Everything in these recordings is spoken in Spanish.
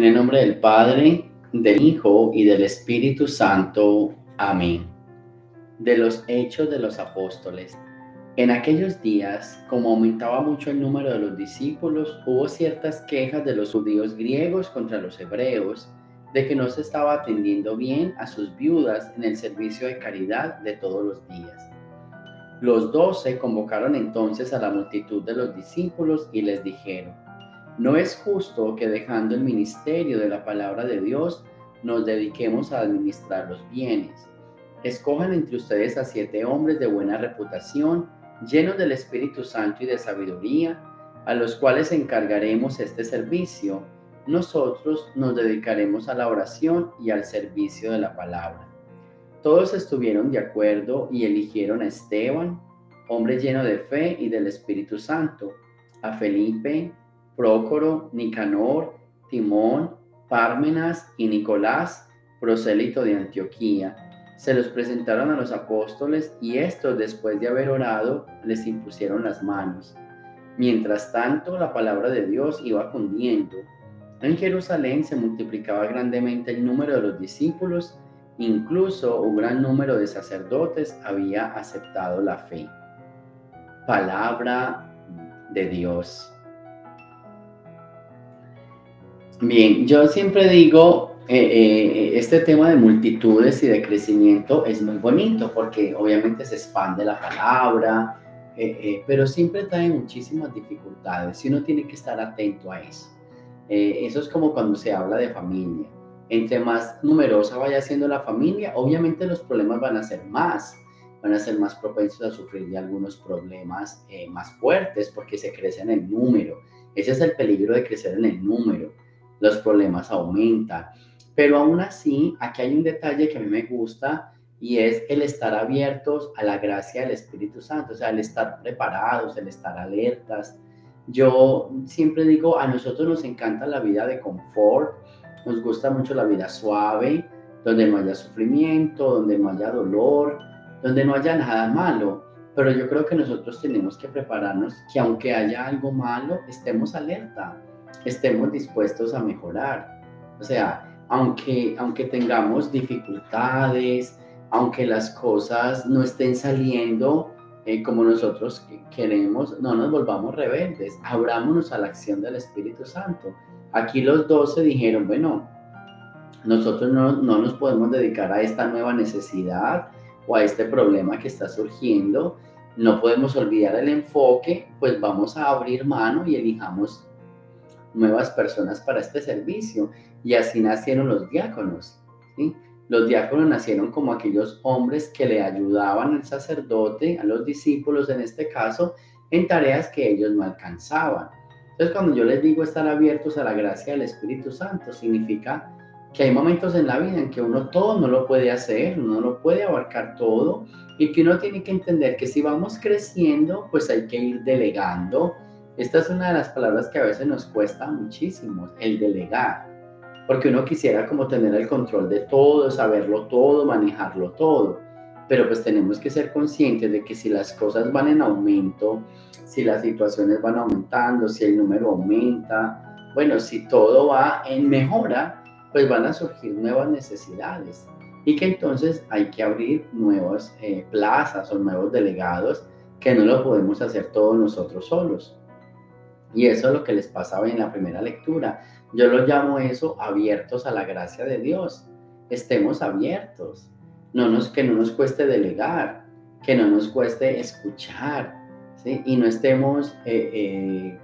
En el nombre del Padre, del Hijo y del Espíritu Santo. Amén. De los Hechos de los Apóstoles. En aquellos días, como aumentaba mucho el número de los discípulos, hubo ciertas quejas de los judíos griegos contra los hebreos, de que no se estaba atendiendo bien a sus viudas en el servicio de caridad de todos los días. Los 12 convocaron entonces a la multitud de los discípulos y les dijeron: no es justo que dejando el ministerio de la palabra de Dios nos dediquemos a administrar los bienes. Escojan entre ustedes a 7 hombres de buena reputación, llenos del Espíritu Santo y de sabiduría, a los cuales encargaremos este servicio. Nosotros nos dedicaremos a la oración y al servicio de la palabra. Todos estuvieron de acuerdo y eligieron a Esteban, hombre lleno de fe y del Espíritu Santo, a Felipe, Prócoro, Nicanor, Timón, Pármenas y Nicolás, prosélito de Antioquía. Se los presentaron a los apóstoles y estos, después de haber orado, les impusieron las manos. Mientras tanto, la palabra de Dios iba cundiendo. En Jerusalén se multiplicaba grandemente el número de los discípulos, incluso un gran número de sacerdotes había aceptado la fe. Palabra de Dios. Bien, yo siempre digo, este tema de multitudes y de crecimiento es muy bonito porque obviamente se expande la palabra, pero siempre trae muchísimas dificultades y uno tiene que estar atento a eso. Eso es como cuando se habla de familia. Entre más numerosa vaya siendo la familia, obviamente los problemas van a ser más propensos a sufrir de algunos problemas más fuertes porque se crece en el número. Ese es el peligro de crecer en el número. Los problemas aumentan. Pero aún así, aquí hay un detalle que a mí me gusta y es el estar abiertos a la gracia del Espíritu Santo, o sea, el estar preparados, el estar alertas. Yo siempre digo, a nosotros nos encanta la vida de confort, nos gusta mucho la vida suave, donde no haya sufrimiento, donde no haya dolor, donde no haya nada malo. Pero yo creo que nosotros tenemos que prepararnos que aunque haya algo malo, estemos alerta, estemos dispuestos a mejorar. O sea, aunque tengamos dificultades, aunque las cosas no estén saliendo como nosotros queremos, no nos volvamos rebeldes, abrámonos a la acción del Espíritu Santo. Aquí los 12 dijeron, bueno, nosotros no nos podemos dedicar a esta nueva necesidad o a este problema que está surgiendo, no podemos olvidar el enfoque, pues vamos a abrir mano y elijamos nuevas personas para este servicio. Y así nacieron los diáconos, ¿sí? Los diáconos nacieron como aquellos hombres que le ayudaban al sacerdote, a los discípulos en este caso, en tareas que ellos no alcanzaban. Entonces, cuando yo les digo estar abiertos a la gracia del Espíritu Santo, significa que hay momentos en la vida en que uno todo no lo puede hacer, uno no puede abarcar todo y que uno tiene que entender que si vamos creciendo, pues hay que ir delegando. Esta es una de las palabras que a veces nos cuesta muchísimo, el delegar, porque uno quisiera como tener el control de todo, saberlo todo, manejarlo todo, pero pues tenemos que ser conscientes de que si las cosas van en aumento, si las situaciones van aumentando, si el número aumenta, bueno, si todo va en mejora, pues van a surgir nuevas necesidades y que entonces hay que abrir nuevas plazas o nuevos delegados que no lo podemos hacer todos nosotros solos. Y eso es lo que les pasaba en la primera lectura. Yo lo llamo eso abiertos a la gracia de Dios. Estemos abiertos. Que no nos cueste delegar, que no nos cueste escuchar, ¿sí? Y no estemos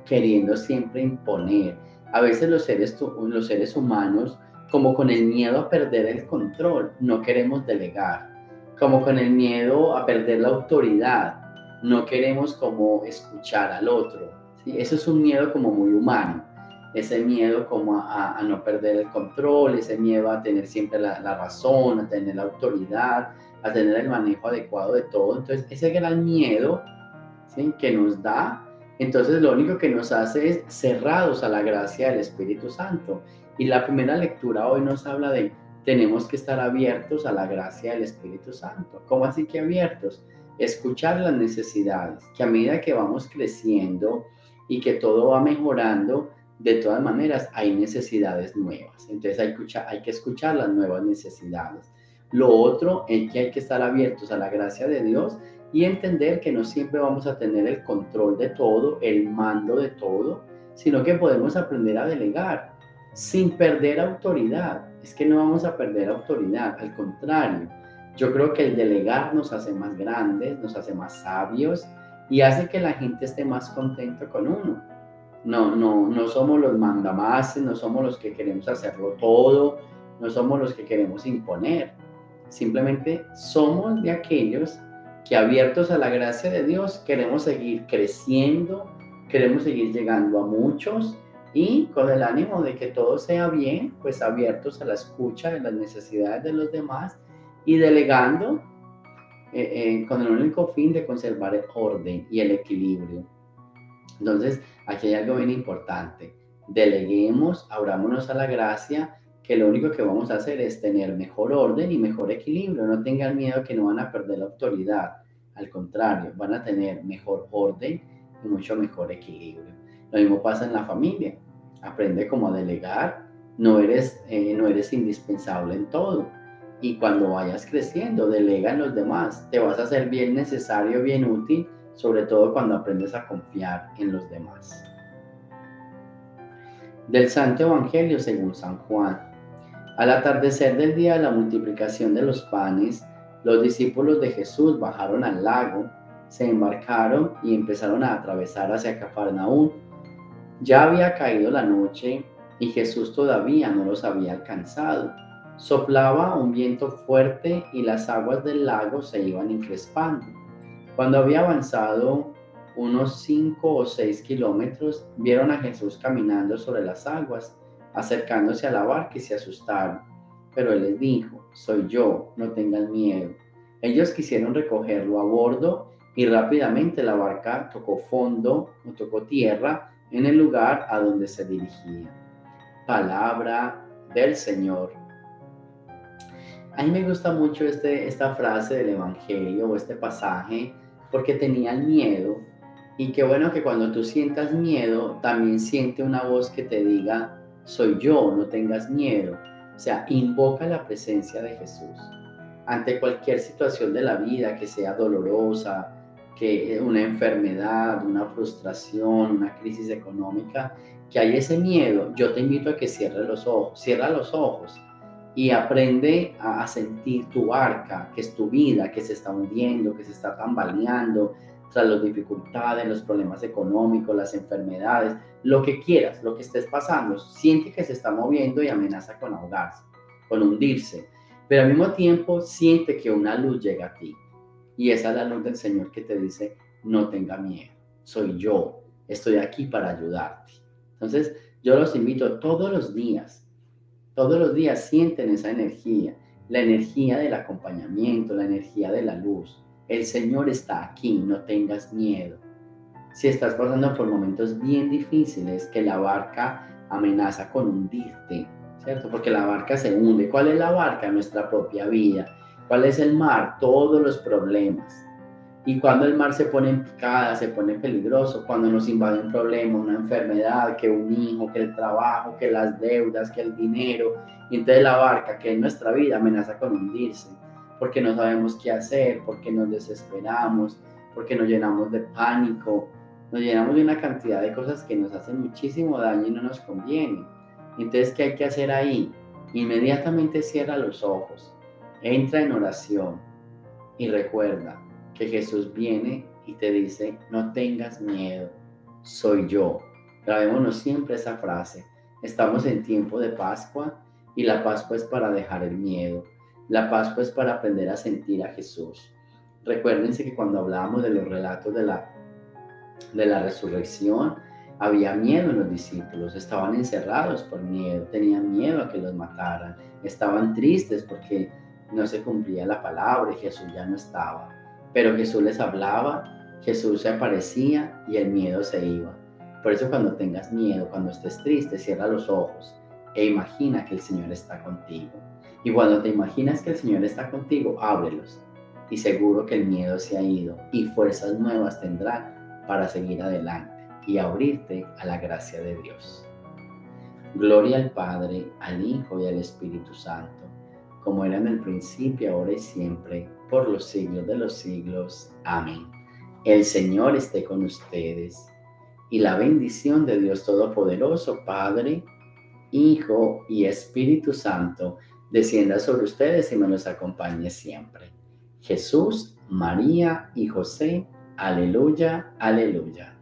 queriendo siempre imponer. A veces los seres humanos, como con el miedo a perder el control, no queremos delegar. Como con el miedo a perder la autoridad, no queremos como escuchar al otro. ¿Sí? Eso es un miedo como muy humano, ese miedo como a no perder el control, ese miedo a tener siempre la razón, a tener la autoridad, a tener el manejo adecuado de todo. Entonces, ese gran miedo, ¿sí?, que nos da, entonces lo único que nos hace es cerrados a la gracia del Espíritu Santo. Y la primera lectura hoy nos habla de tenemos que estar abiertos a la gracia del Espíritu Santo. ¿Cómo así que abiertos? Escuchar las necesidades, que a medida que vamos creciendo y que todo va mejorando, de todas maneras hay necesidades nuevas. Entonces hay que escuchar las nuevas necesidades. Lo otro es que hay que estar abiertos a la gracia de Dios y entender que no siempre vamos a tener el control de todo, el mando de todo, sino que podemos aprender a delegar sin perder autoridad. Es que no vamos a perder autoridad, al contrario. Yo creo que el delegar nos hace más grandes, nos hace más sabios y hace que la gente esté más contenta con uno. No somos los mandamases, no somos los que queremos hacerlo todo, no somos los que queremos imponer. Simplemente somos de aquellos que, abiertos a la gracia de Dios, queremos seguir creciendo, queremos seguir llegando a muchos y con el ánimo de que todo sea bien, pues abiertos a la escucha de las necesidades de los demás y delegando con el único fin de conservar el orden y el equilibrio. Entonces, aquí hay algo bien importante. Deleguemos, abrámonos a la gracia, que lo único que vamos a hacer es tener mejor orden y mejor equilibrio. No tengan miedo que no van a perder la autoridad. Al contrario, van a tener mejor orden y mucho mejor equilibrio. Lo mismo pasa en la familia. Aprende cómo a delegar. No eres indispensable en todo. Y cuando vayas creciendo, delega en los demás. Te vas a hacer bien necesario, bien útil, sobre todo cuando aprendes a confiar en los demás. Del Santo Evangelio según San Juan. Al atardecer del día de la multiplicación de los panes, los discípulos de Jesús bajaron al lago, se embarcaron y empezaron a atravesar hacia Cafarnaúm. Ya había caído la noche y Jesús todavía no los había alcanzado. Soplaba un viento fuerte y las aguas del lago se iban encrespando. Cuando había avanzado unos 5 o 6 kilómetros, vieron a Jesús caminando sobre las aguas, acercándose a la barca y se asustaron. Pero él les dijo: soy yo, no tengan miedo. Ellos quisieron recogerlo a bordo y rápidamente la barca tocó fondo o tocó tierra en el lugar a donde se dirigía. Palabra del Señor. A mí me gusta mucho esta frase del Evangelio o este pasaje porque tenían miedo y qué bueno que cuando tú sientas miedo también siente una voz que te diga: soy yo, no tengas miedo. O sea, invoca la presencia de Jesús. Ante cualquier situación de la vida que sea dolorosa, que una enfermedad, una frustración, una crisis económica, que hay ese miedo, yo te invito a que cierra los ojos y aprende a sentir tu barca, que es tu vida, que se está hundiendo, que se está tambaleando tras las dificultades, los problemas económicos, las enfermedades, lo que quieras, lo que estés pasando, siente que se está moviendo y amenaza con ahogarse, con hundirse, pero al mismo tiempo siente que una luz llega a ti y esa es la luz del Señor que te dice: no tenga miedo, soy yo, estoy aquí para ayudarte. Entonces, yo los invito todos los días sienten esa energía, la energía del acompañamiento, la energía de la luz. El Señor está aquí, no tengas miedo. Si estás pasando por momentos bien difíciles, que la barca amenaza con hundirte, ¿cierto? Porque la barca se hunde. ¿Cuál es la barca? Nuestra propia vida. ¿Cuál es el mar? Todos los problemas. Y cuando el mar se pone en picada, se pone peligroso, cuando nos invade un problema, una enfermedad, que un hijo, que el trabajo, que las deudas, que el dinero, y entonces la barca, que es nuestra vida, amenaza con hundirse, porque no sabemos qué hacer, porque nos desesperamos, porque nos llenamos de pánico, nos llenamos de una cantidad de cosas que nos hacen muchísimo daño y no nos conviene. Entonces, ¿qué hay que hacer ahí? Inmediatamente cierra los ojos, entra en oración y recuerda que Jesús viene y te dice: no tengas miedo, soy yo. Grabémonos siempre esa frase. Estamos en tiempo de Pascua y la Pascua es para dejar el miedo. La Pascua es para aprender a sentir a Jesús. Recuérdense que cuando hablábamos de los relatos de la resurrección, había miedo en los discípulos, estaban encerrados por miedo, tenían miedo a que los mataran, estaban tristes porque no se cumplía la palabra y Jesús ya no estaba. Pero Jesús les hablaba, Jesús se aparecía y el miedo se iba. Por eso cuando tengas miedo, cuando estés triste, cierra los ojos e imagina que el Señor está contigo. Y cuando te imaginas que el Señor está contigo, ábrelos y seguro que el miedo se ha ido y fuerzas nuevas tendrán para seguir adelante y abrirte a la gracia de Dios. Gloria al Padre, al Hijo y al Espíritu Santo, como era en el principio, ahora y siempre, por los siglos de los siglos. Amén. El Señor esté con ustedes, y la bendición de Dios Todopoderoso, Padre, Hijo y Espíritu Santo, descienda sobre ustedes y me los acompañe siempre. Jesús, María y José, aleluya, aleluya.